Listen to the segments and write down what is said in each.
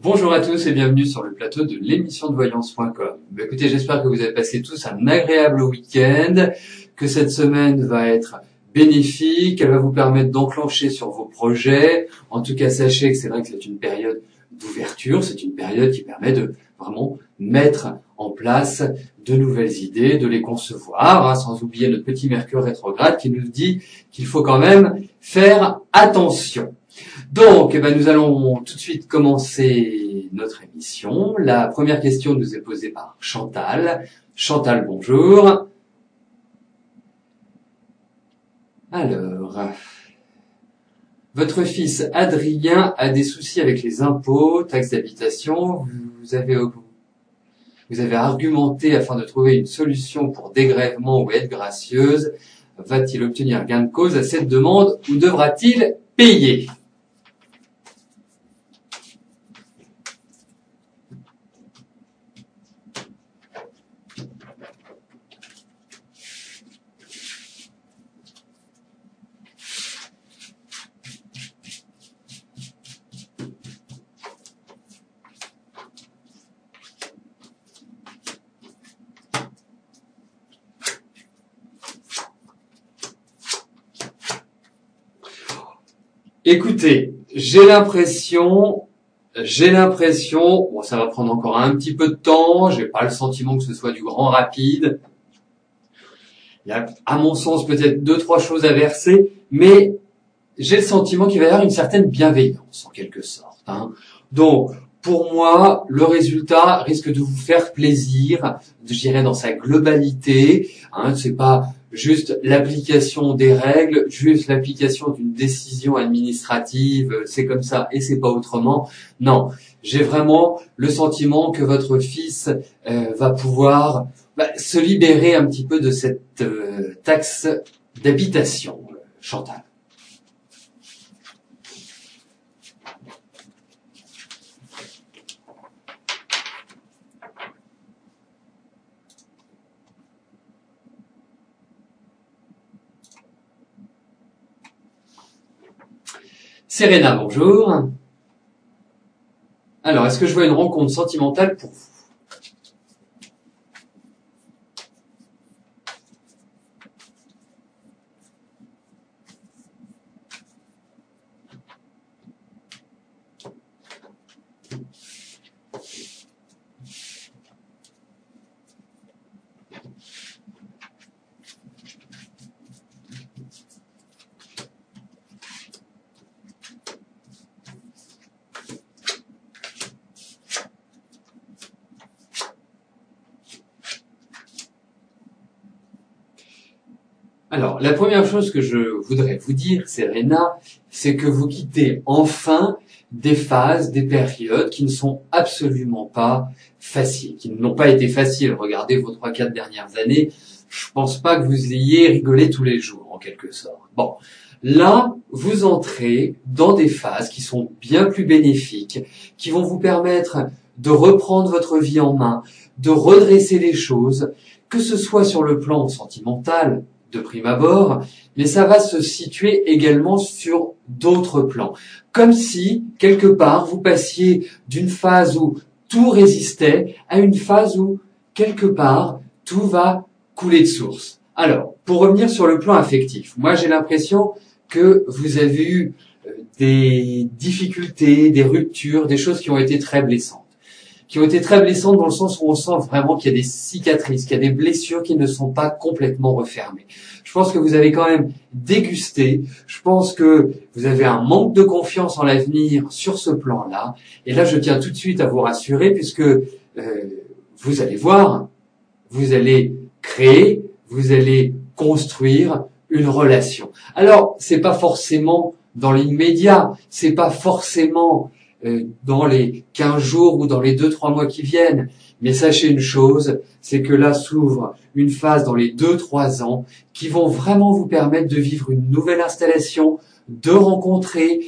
Bonjour à tous et bienvenue sur le plateau de l'émission de voyance.com. Écoutez, j'espère que vous avez passé tous un agréable week-end, que cette semaine va être bénéfique, elle va vous permettre d'enclencher sur vos projets. En tout cas, sachez que c'est vrai que c'est une période d'ouverture, c'est une période qui permet de vraiment mettre en place de nouvelles idées, de les concevoir, sans oublier notre petit Mercure rétrograde qui nous dit qu'il faut quand même faire attention. Donc, nous allons tout de suite commencer notre émission. La première question nous est posée par Chantal. Chantal, bonjour. Alors, votre fils Adrien a des soucis avec les impôts, taxes d'habitation. Vous avez argumenté afin de trouver une solution pour dégrèvement ou aide gracieuse. Va-t-il obtenir gain de cause à cette demande ou devra-t-il payer ? Écoutez, j'ai l'impression, bon, ça va prendre encore un petit peu de temps, j'ai pas le sentiment que ce soit du grand rapide. Il y a, à mon sens, peut-être 2-3 choses à verser, mais j'ai le sentiment qu'il va y avoir une certaine bienveillance, en quelque sorte, Donc, pour moi, le résultat risque de vous faire plaisir, je dirais dans sa globalité, c'est pas juste l'application des règles, juste l'application d'une décision administrative, c'est comme ça et c'est pas autrement. Non, j'ai vraiment le sentiment que votre fils va pouvoir se libérer un petit peu de cette taxe d'habitation, Chantal. Serena, bonjour. Alors, est-ce que je vois une rencontre sentimentale pour vous ? Alors, la première chose que je voudrais vous dire, Serena, c'est que vous quittez enfin des phases, des périodes qui ne sont absolument pas faciles, qui n'ont pas été faciles. Regardez vos 3-4 dernières années, je pense pas que vous ayez rigolé tous les jours, en quelque sorte. Bon, là, vous entrez dans des phases qui sont bien plus bénéfiques, qui vont vous permettre de reprendre votre vie en main, de redresser les choses, que ce soit sur le plan sentimental, de prime abord, mais ça va se situer également sur d'autres plans. Comme si, quelque part, vous passiez d'une phase où tout résistait à une phase où, quelque part, tout va couler de source. Alors, pour revenir sur le plan affectif, moi j'ai l'impression que vous avez eu des difficultés, des ruptures, des choses qui ont été très blessantes. Qui ont été très blessantes dans le sens où on sent vraiment qu'il y a des cicatrices, qu'il y a des blessures qui ne sont pas complètement refermées. Je pense que vous avez quand même dégusté, je pense que vous avez un manque de confiance en l'avenir sur ce plan-là, et là je tiens tout de suite à vous rassurer puisque vous allez voir, vous allez créer, vous allez construire une relation. Alors, c'est pas forcément dans l'immédiat, c'est pas forcément dans les 15 jours ou dans les 2-3 mois qui viennent. Mais sachez une chose, c'est que là s'ouvre une phase dans les 2-3 ans qui vont vraiment vous permettre de vivre une nouvelle installation, de rencontrer,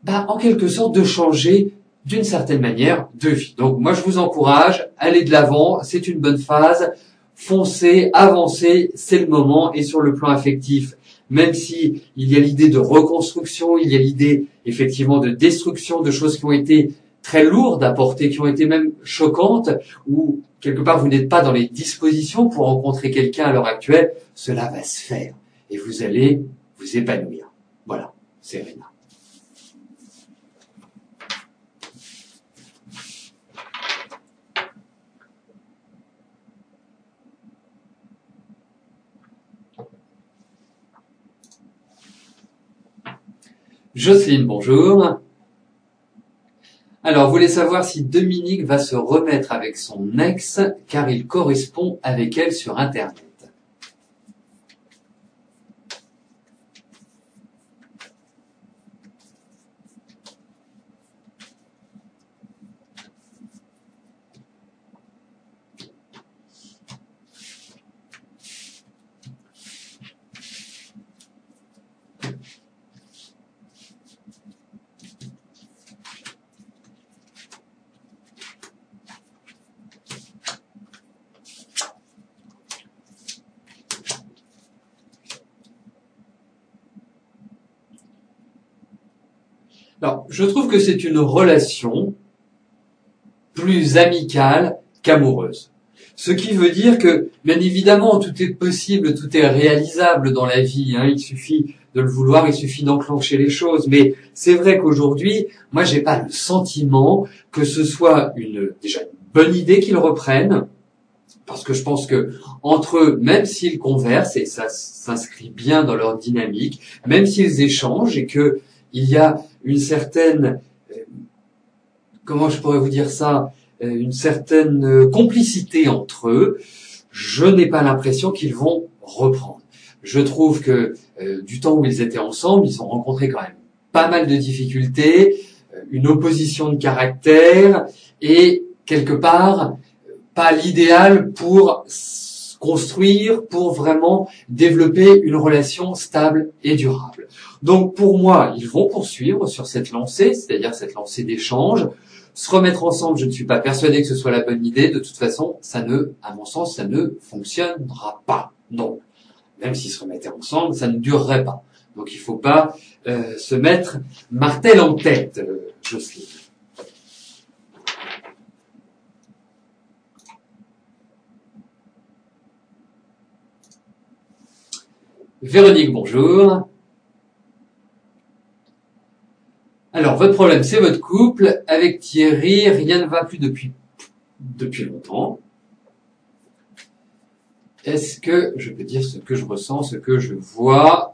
en quelque sorte, de changer d'une certaine manière de vie. Donc moi je vous encourage, allez de l'avant, c'est une bonne phase, foncez, avancez, c'est le moment. Et sur le plan affectif, même si il y a l'idée de reconstruction, il y a l'idée effectivement de destruction, de choses qui ont été très lourdes à porter, qui ont été même choquantes, ou quelque part vous n'êtes pas dans les dispositions pour rencontrer quelqu'un à l'heure actuelle, cela va se faire et vous allez vous épanouir. Voilà, c'est Serena. Jocelyne, bonjour. Alors, vous voulez savoir si Dominique va se remettre avec son ex, car il correspond avec elle sur Internet. Alors, je trouve que c'est une relation plus amicale qu'amoureuse. Ce qui veut dire que, bien évidemment, tout est possible, tout est réalisable dans la vie. Il suffit de le vouloir, il suffit d'enclencher les choses. Mais c'est vrai qu'aujourd'hui, moi, j'ai pas le sentiment que ce soit déjà une bonne idée qu'ils reprennent, parce que je pense que entre eux, même s'ils conversent, et ça s'inscrit bien dans leur dynamique, même s'ils échangent et que il y a une certaine, comment je pourrais vous dire ça, une certaine complicité entre eux, je n'ai pas l'impression qu'ils vont reprendre. Je trouve que du temps où ils étaient ensemble, ils ont rencontré quand même pas mal de difficultés, une opposition de caractère et quelque part pas l'idéal pour construire, pour vraiment développer une relation stable et durable. Donc pour moi, ils vont poursuivre sur cette lancée, c'est-à-dire cette lancée d'échange. Se remettre ensemble, je ne suis pas persuadé que ce soit la bonne idée. De toute façon, à mon sens, ça ne fonctionnera pas. Non. Même s'ils se remettaient ensemble, ça ne durerait pas. Donc il ne faut pas se mettre martel en tête, Jocelyne. Véronique, bonjour. Alors, votre problème, c'est votre couple. Avec Thierry, rien ne va plus depuis longtemps. Est-ce que je peux dire ce que je ressens, ce que je vois ?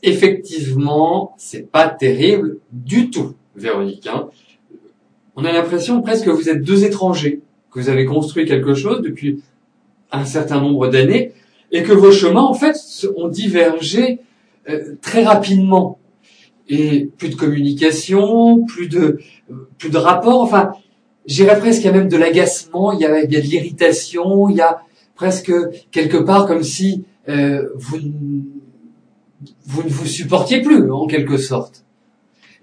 Effectivement, c'est pas terrible du tout, Véronique. On a l'impression presque que vous êtes deux étrangers, que vous avez construit quelque chose depuis un certain nombre d'années et que vos chemins, en fait, ont divergé très rapidement. Et plus de communication, plus de rapport. Enfin, j'irais presque qu'il y a même de l'agacement, il y a de l'irritation, il y a presque quelque part comme si vous ne vous supportiez plus, en quelque sorte.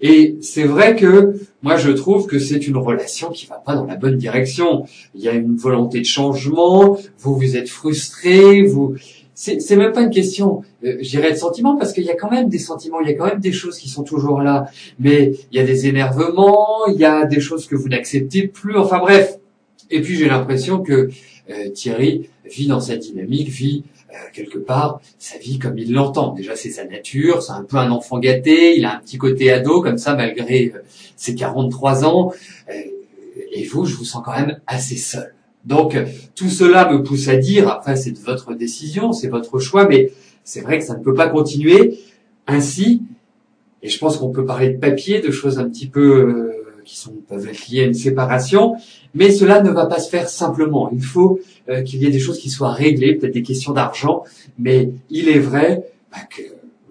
Et c'est vrai que moi je trouve que c'est une relation qui va pas dans la bonne direction. Il y a une volonté de changement, vous êtes frustré, c'est même pas une question, je dirais, de sentiments, parce qu'il y a quand même des sentiments, il y a quand même des choses qui sont toujours là, mais il y a des énervements, il y a des choses que vous n'acceptez plus, enfin bref. Et puis j'ai l'impression que Thierry vit dans cette dynamique, vit quelque part sa vie comme il l'entend. Déjà c'est sa nature, c'est un peu un enfant gâté, il a un petit côté ado comme ça malgré ses 43 ans, et vous, je vous sens quand même assez seul. Donc tout cela me pousse à dire, après c'est de votre décision, c'est votre choix, mais c'est vrai que ça ne peut pas continuer ainsi, et je pense qu'on peut parler de papier, de choses un petit peu peuvent être liées à une séparation, mais cela ne va pas se faire simplement. Il faut qu'il y ait des choses qui soient réglées, peut-être des questions d'argent, mais il est vrai que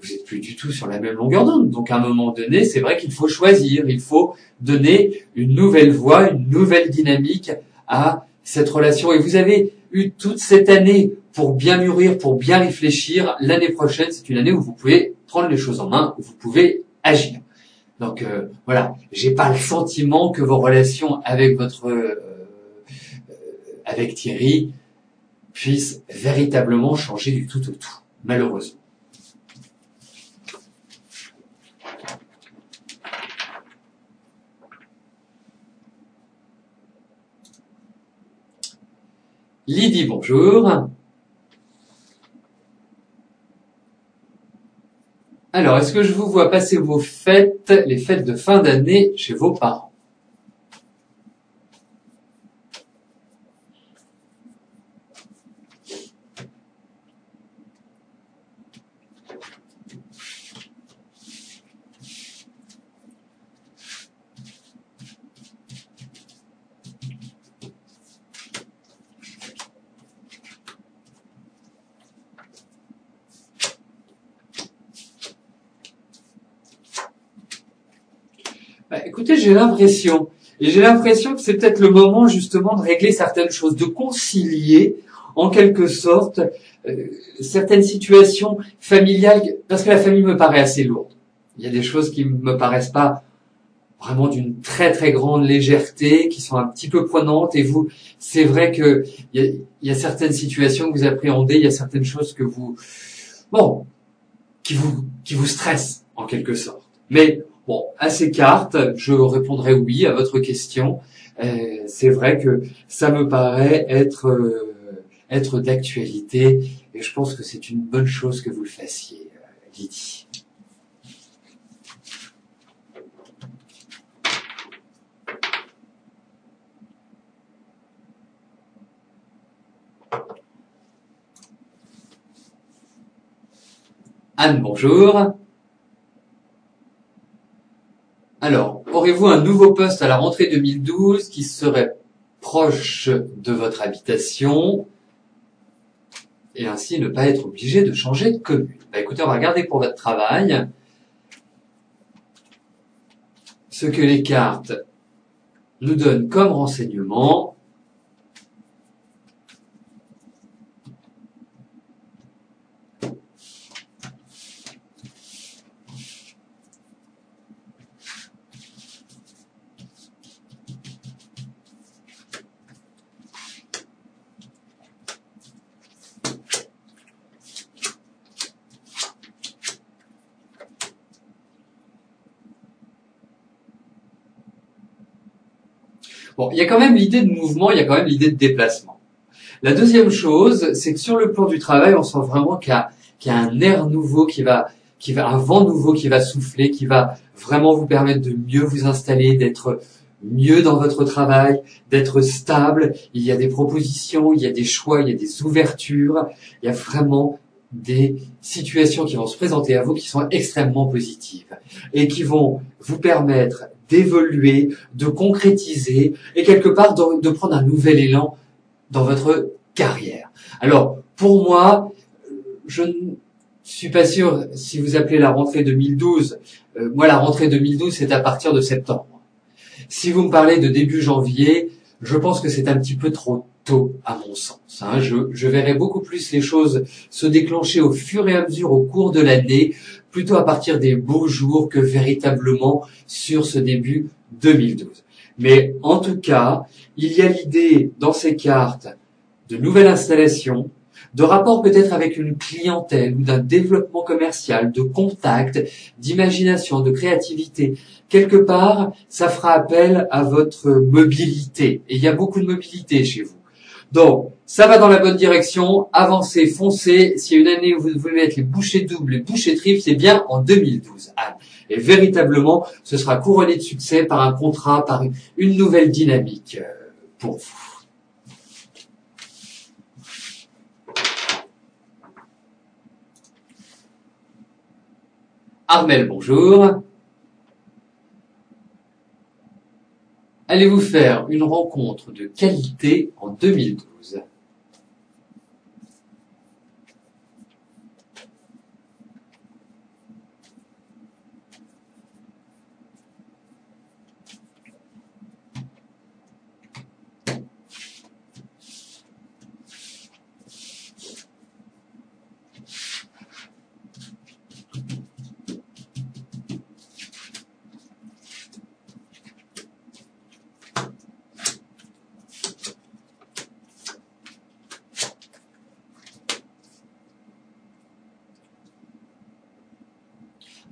vous êtes plus du tout sur la même longueur d'onde. Donc à un moment donné, c'est vrai qu'il faut choisir, il faut donner une nouvelle voie, une nouvelle dynamique à cette relation. Et vous avez eu toute cette année pour bien mûrir, pour bien réfléchir. L'année prochaine, c'est une année où vous pouvez prendre les choses en main, où vous pouvez agir. Donc voilà, j'ai pas le sentiment que vos relations avec avec Thierry puissent véritablement changer du tout au tout, malheureusement. Lydie, bonjour. Alors, est-ce que je vous vois passer vos fêtes, les fêtes de fin d'année chez vos parents? Écoutez, j'ai l'impression que c'est peut-être le moment justement de régler certaines choses, de concilier en quelque sorte certaines situations familiales, parce que la famille me paraît assez lourde. Il y a des choses qui me paraissent pas vraiment d'une très très grande légèreté, qui sont un petit peu prenantes, et vous, c'est vrai que il y a certaines situations que vous appréhendez, il y a certaines choses que qui vous stressent en quelque sorte. Mais bon, à ces cartes, je répondrai oui à votre question. C'est vrai que ça me paraît être d'actualité, et je pense que c'est une bonne chose que vous le fassiez, Lydie. Anne, bonjour. Alors, aurez-vous un nouveau poste à la rentrée 2012 qui serait proche de votre habitation et ainsi ne pas être obligé de changer de commune? Écoutez, on va regarder pour votre travail ce que les cartes nous donnent comme renseignement. Bon, il y a quand même l'idée de mouvement, il y a quand même l'idée de déplacement. La deuxième chose, c'est que sur le plan du travail, on sent vraiment qu'il y a un air nouveau un vent nouveau qui va souffler, qui va vraiment vous permettre de mieux vous installer, d'être mieux dans votre travail, d'être stable. Il y a des propositions, il y a des choix, il y a des ouvertures. Il y a vraiment des situations qui vont se présenter à vous qui sont extrêmement positives et qui vont vous permettre d'évoluer, de concrétiser et quelque part de prendre un nouvel élan dans votre carrière. Alors, pour moi, je ne suis pas sûr si vous appelez la rentrée 2012. Moi, la rentrée 2012, c'est à partir de septembre. Si vous me parlez de début janvier, je pense que c'est un petit peu trop tôt, à mon sens. Je verrai beaucoup plus les choses se déclencher au fur et à mesure au cours de l'année, plutôt à partir des beaux jours que véritablement sur ce début 2012. Mais en tout cas, il y a l'idée dans ces cartes de nouvelles installations, de rapports peut-être avec une clientèle ou d'un développement commercial, de contact, d'imagination, de créativité. Quelque part, ça fera appel à votre mobilité. Et il y a beaucoup de mobilité chez vous. Donc, ça va dans la bonne direction. Avancez, foncez. S'il y a une année où vous devez mettre les bouchées doubles, les bouchées triples, c'est bien en 2012, Anne. Et véritablement, ce sera couronné de succès par un contrat, par une nouvelle dynamique pour vous. Armel, bonjour. Allez-vous faire une rencontre de qualité en 2012?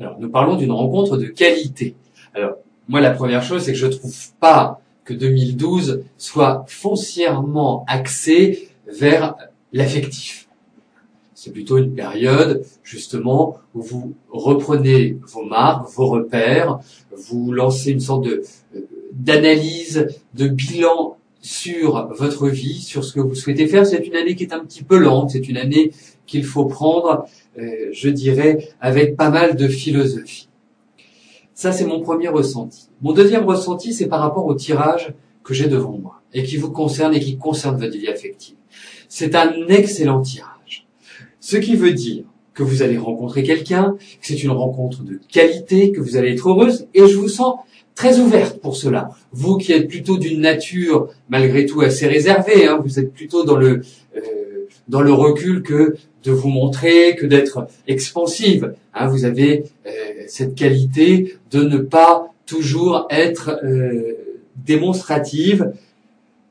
Alors, nous parlons d'une rencontre de qualité. Alors, moi, la première chose, c'est que je trouve pas que 2012 soit foncièrement axé vers l'affectif. C'est plutôt une période, justement, où vous reprenez vos marques, vos repères, vous lancez une sorte d'analyse, de bilan sur votre vie, sur ce que vous souhaitez faire. C'est une année qui est un petit peu lente, c'est une année qu'il faut prendre, je dirais, avec pas mal de philosophie. Ça, c'est mon premier ressenti. Mon deuxième ressenti, c'est par rapport au tirage que j'ai devant moi et qui vous concerne et qui concerne votre vie affective. C'est un excellent tirage. Ce qui veut dire que vous allez rencontrer quelqu'un, que c'est une rencontre de qualité, que vous allez être heureuse, et je vous sens très ouverte pour cela. Vous qui êtes plutôt d'une nature, malgré tout, assez réservée, hein, vous êtes plutôt dans le recul que de vous montrer, que d'être expansive. Hein, vous avez cette qualité de ne pas toujours être démonstrative.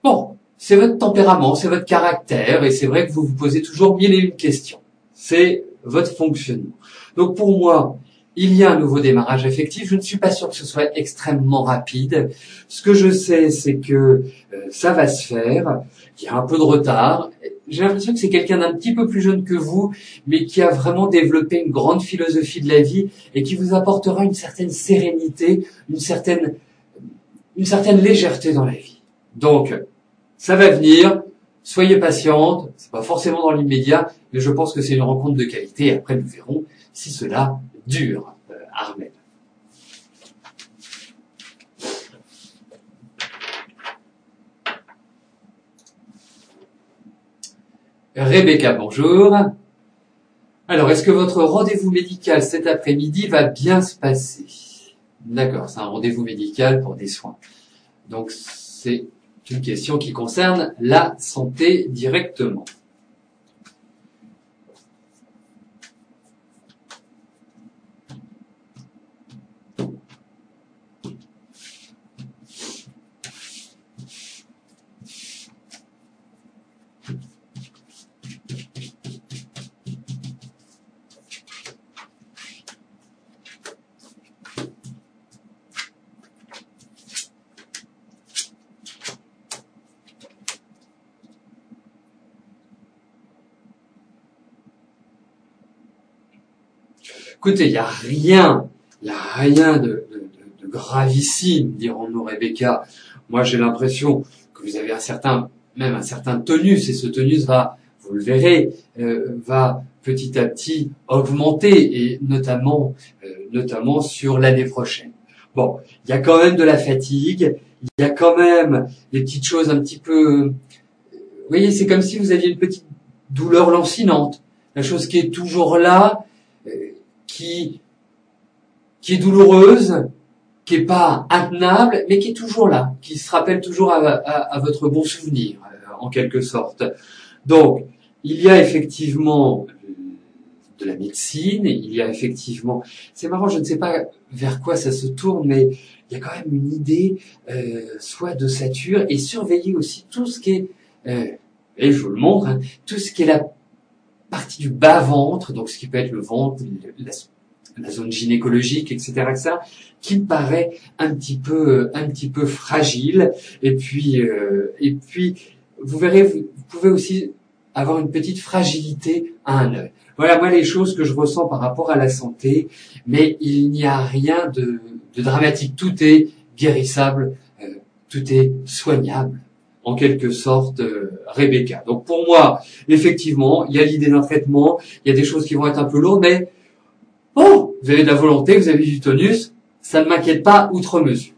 Bon, c'est votre tempérament, c'est votre caractère, et c'est vrai que vous vous posez toujours mille et une questions. C'est votre fonctionnement. Donc pour moi, il y a un nouveau démarrage affectif. Je ne suis pas sûr que ce soit extrêmement rapide. Ce que je sais, c'est que ça va se faire, qu'il y a un peu de retard. J'ai l'impression que c'est quelqu'un d'un petit peu plus jeune que vous, mais qui a vraiment développé une grande philosophie de la vie et qui vous apportera une certaine sérénité, une certaine légèreté dans la vie. Donc, ça va venir. Soyez patiente. C'est pas forcément dans l'immédiat, mais je pense que c'est une rencontre de qualité. Et après, nous verrons si cela dure. Armel. Rebecca, bonjour. Alors, est-ce que votre rendez-vous médical cet après-midi va bien se passer? D'accord, c'est un rendez-vous médical pour des soins. Donc, c'est une question qui concerne la santé directement. Écoutez, il n'y a rien de gravissime, dirons-nous, Rebecca. Moi, j'ai l'impression que vous avez même un certain tonus, et ce tonus va, vous le verrez, va petit à petit augmenter, et notamment sur l'année prochaine. Bon, il y a quand même de la fatigue, il y a quand même des petites choses un petit peu, vous voyez, c'est comme si vous aviez une petite douleur lancinante, la chose qui est toujours là, qui est douloureuse, qui est pas intenable, mais qui est toujours là, qui se rappelle toujours à votre bon souvenir, en quelque sorte. Donc, il y a effectivement de la médecine, il y a effectivement, c'est marrant, je ne sais pas vers quoi ça se tourne, mais il y a quand même une idée, soit d'ossature, et surveiller aussi tout ce qui est, et je vous le montre, hein, tout ce qui est la partie du bas-ventre, donc ce qui peut être le ventre, la zone gynécologique, etc., qui me paraît un petit peu fragile. Et puis, vous verrez, vous pouvez aussi avoir une petite fragilité à un œil. Voilà, moi, les choses que je ressens par rapport à la santé, mais il n'y a rien de dramatique. Tout est guérissable, tout est soignable, en quelque sorte, Rebecca. Donc pour moi, effectivement, il y a l'idée d'un traitement, il y a des choses qui vont être un peu lourdes, mais bon, vous avez de la volonté, vous avez du tonus, ça ne m'inquiète pas outre mesure.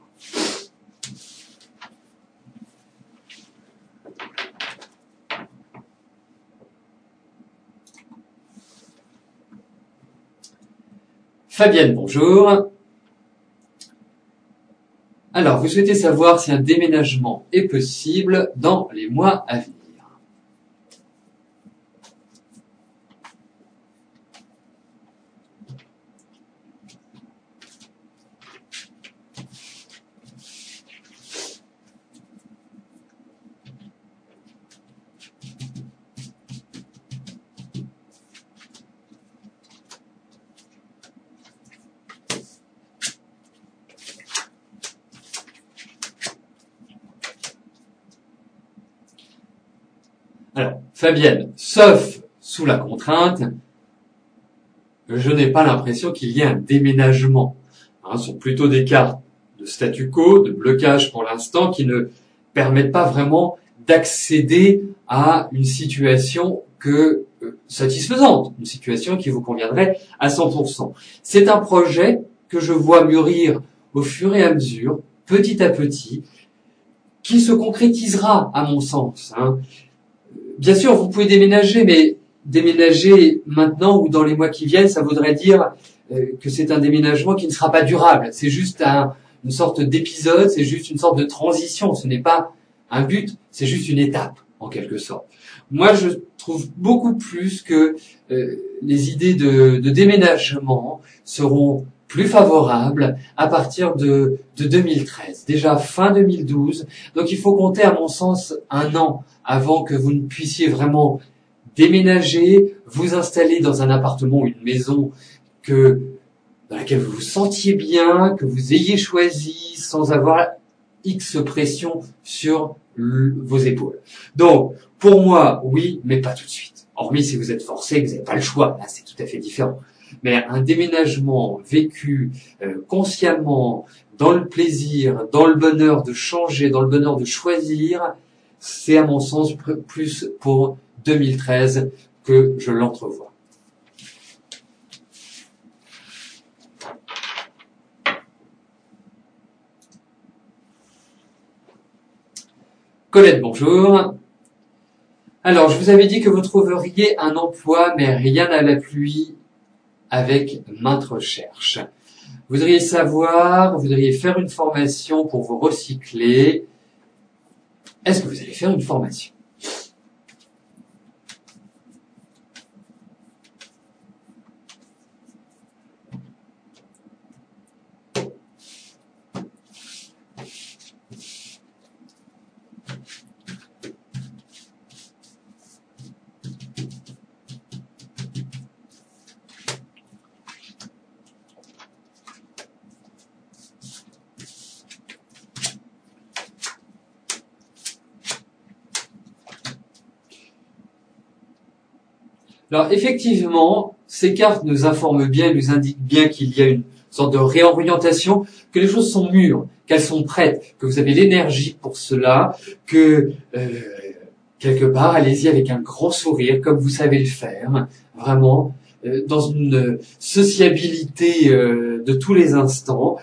Fabienne, bonjour. Alors, vous souhaitez savoir si un déménagement est possible dans les mois à venir. Alors, Fabienne, sauf sous la contrainte, je n'ai pas l'impression qu'il y ait un déménagement. Ce sont plutôt des cartes de statu quo, de blocage pour l'instant, qui ne permettent pas vraiment d'accéder à une situation satisfaisante, une situation qui vous conviendrait à 100%. C'est un projet que je vois mûrir au fur et à mesure, petit à petit, qui se concrétisera à mon sens. Bien sûr, vous pouvez déménager, mais déménager maintenant ou dans les mois qui viennent, ça voudrait dire que c'est un déménagement qui ne sera pas durable. C'est juste une sorte d'épisode, c'est juste une sorte de transition. Ce n'est pas un but, c'est juste une étape, en quelque sorte. Moi, je trouve beaucoup plus que les idées de déménagement seront plus favorables à partir de 2013, déjà fin 2012. Donc il faut compter, à mon sens, 1 an avant que vous ne puissiez vraiment déménager, vous installer dans un appartement ou une maison dans laquelle vous vous sentiez bien, que vous ayez choisi sans avoir X pression sur vos épaules. Donc, pour moi, oui, mais pas tout de suite. Hormis si vous êtes forcé, que vous n'avez pas le choix. Là, c'est tout à fait différent. Mais un déménagement vécu consciemment, dans le plaisir, dans le bonheur de changer, dans le bonheur de choisir, c'est à mon sens plus pour 2013 que je l'entrevois. Colette, bonjour. Alors, je vous avais dit que vous trouveriez un emploi, mais rien à la pluie avec maintes recherches. Vous voudriez faire une formation pour vous recycler. Est-ce que vous allez faire une formation ? Alors effectivement, ces cartes nous informent bien, nous indiquent bien qu'il y a une sorte de réorientation, que les choses sont mûres, qu'elles sont prêtes, que vous avez l'énergie pour cela, que quelque part, allez-y avec un grand sourire, comme vous savez le faire, vraiment, dans une sociabilité de tous les instants.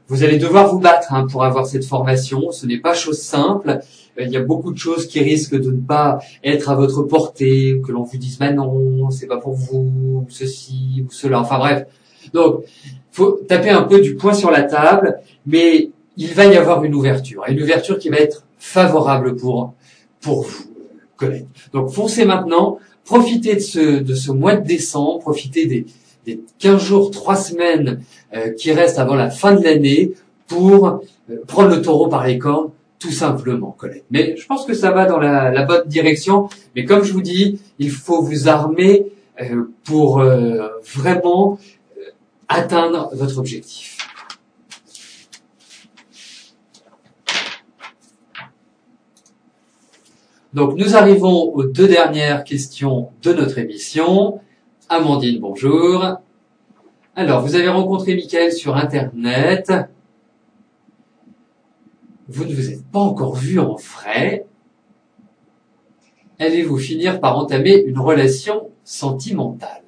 Vous allez devoir vous battre pour avoir cette formation, ce n'est pas chose simple. Il y a beaucoup de choses qui risquent de ne pas être à votre portée, que l'on vous dise bah non, c'est pas pour vous, ou ceci ou cela. Enfin bref. Donc, faut taper un peu du poing sur la table, mais il va y avoir une ouverture qui va être favorable pour vous, Colette. Donc foncez maintenant, profitez de ce mois de décembre, profitez des 15 jours, 3 semaines qui restent avant la fin de l'année pour prendre le taureau par les cornes. Tout simplement, Colette. Mais je pense que ça va dans la bonne direction. Mais comme je vous dis, il faut vous armer pour vraiment atteindre votre objectif. Donc, nous arrivons aux 2 dernières questions de notre émission. Amandine, bonjour. Alors, vous avez rencontré Michael sur Internet. Vous ne vous êtes pas encore vu en vrai. Allez-vous finir par entamer une relation sentimentale ?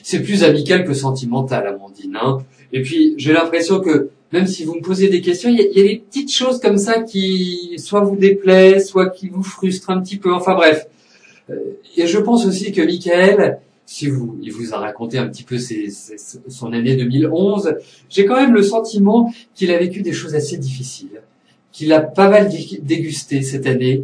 C'est plus amical que sentimental, Amandine. Et puis, j'ai l'impression que, même si vous me posez des questions, il y a des petites choses comme ça qui soit vous déplaisent, soit qui vous frustrent un petit peu. Enfin bref. Et je pense aussi que Michael il vous a raconté un petit peu son année 2011, j'ai quand même le sentiment qu'il a vécu des choses assez difficiles, qu'il a pas mal dégusté cette année,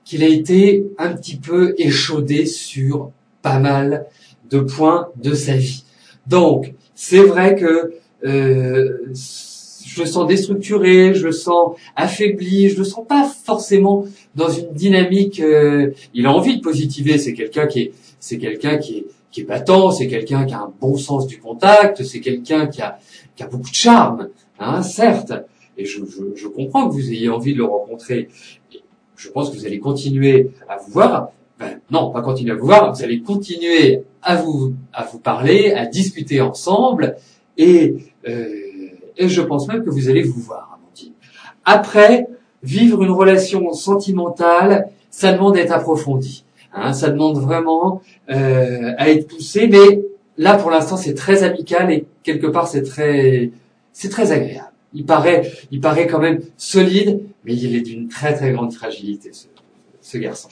qu'il a été un petit peu échaudé sur pas mal de points de sa vie. Donc, c'est vrai que je le sens déstructuré, je le sens affaibli, je le sens pas forcément dans une dynamique. Il a envie de positiver, c'est quelqu'un qui est battant, c'est quelqu'un qui a un bon sens du contact, c'est quelqu'un qui a beaucoup de charme, hein, certes. Et je comprends que vous ayez envie de le rencontrer. Je pense que vous allez continuer à vous voir. Non, pas continuer à vous voir. Vous allez continuer à vous parler, à discuter ensemble, et je pense même que vous allez vous voir, Amandine. Après, vivre une relation sentimentale, ça demande d'être approfondi. Hein, ça demande vraiment à être poussé, mais là pour l'instant c'est très amical et quelque part c'est très agréable. Il paraît quand même solide, mais il est d'une très très grande fragilité ce garçon.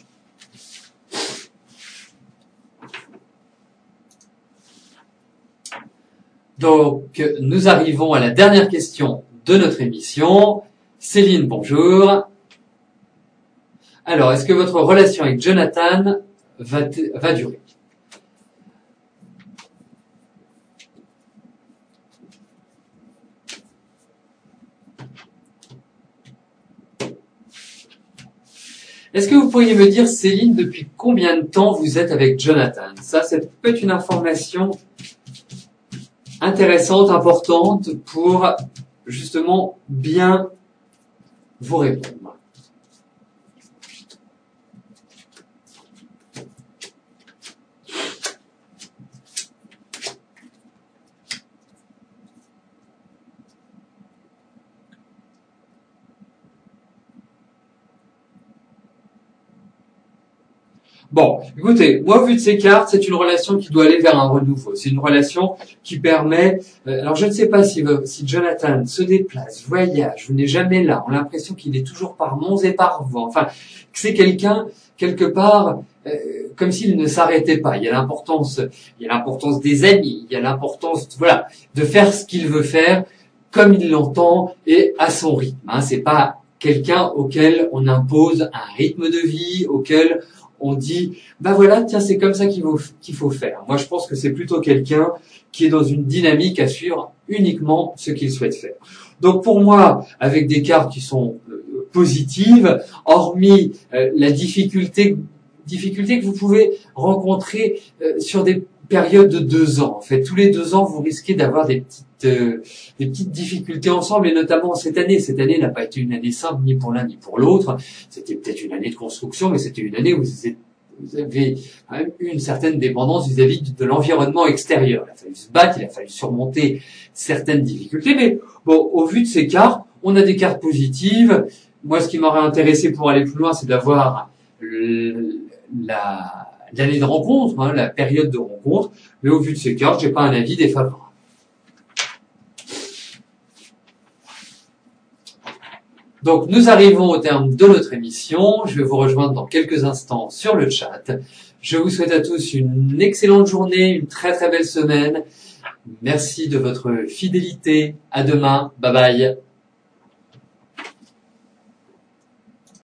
Donc nous arrivons à la dernière question de notre émission. Céline, bonjour. Alors, est-ce que votre relation avec Jonathan va durer? Est-ce que vous pourriez me dire, Céline, depuis combien de temps vous êtes avec Jonathan? Ça, c'est peut-être une information intéressante, importante pour justement bien vous répondre. Bon, écoutez, moi, vu de ces cartes, c'est une relation qui doit aller vers un renouveau. C'est une relation qui permet... alors, je ne sais pas si Jonathan se déplace, voyage, vous n'êtes jamais là. On a l'impression qu'il est toujours par monts et par vents. Enfin, que c'est quelqu'un, quelque part, comme s'il ne s'arrêtait pas. Il y a l'importance des amis. Il y a l'importance, voilà, de faire ce qu'il veut faire, comme il l'entend et à son rythme. Hein, c'est pas quelqu'un auquel on impose un rythme de vie, auquel on dit, bah voilà, tiens, c'est comme ça qu'il faut faire. Moi, je pense que c'est plutôt quelqu'un qui est dans une dynamique à suivre uniquement ce qu'il souhaite faire. Donc, pour moi, avec des cartes qui sont positives, hormis la difficulté que vous pouvez rencontrer sur des périodes de 2 ans. En fait, tous les 2 ans, vous risquez d'avoir des petites difficultés ensemble, et notamment cette année. Cette année n'a pas été une année simple, ni pour l'un ni pour l'autre. C'était peut-être une année de construction, mais c'était une année où vous avez quand même eu une certaine dépendance vis-à-vis de l'environnement extérieur. Il a fallu se battre, il a fallu surmonter certaines difficultés, mais bon, au vu de ces cartes, on a des cartes positives. Moi, ce qui m'aurait intéressé pour aller plus loin, c'est d'avoir l'année de rencontre, hein, la période de rencontre, mais au vu de ces cartes, j'ai pas un avis défavorable. Donc, nous arrivons au terme de notre émission. Je vais vous rejoindre dans quelques instants sur le chat. Je vous souhaite à tous une excellente journée, une très très belle semaine. Merci de votre fidélité. À demain. Bye bye.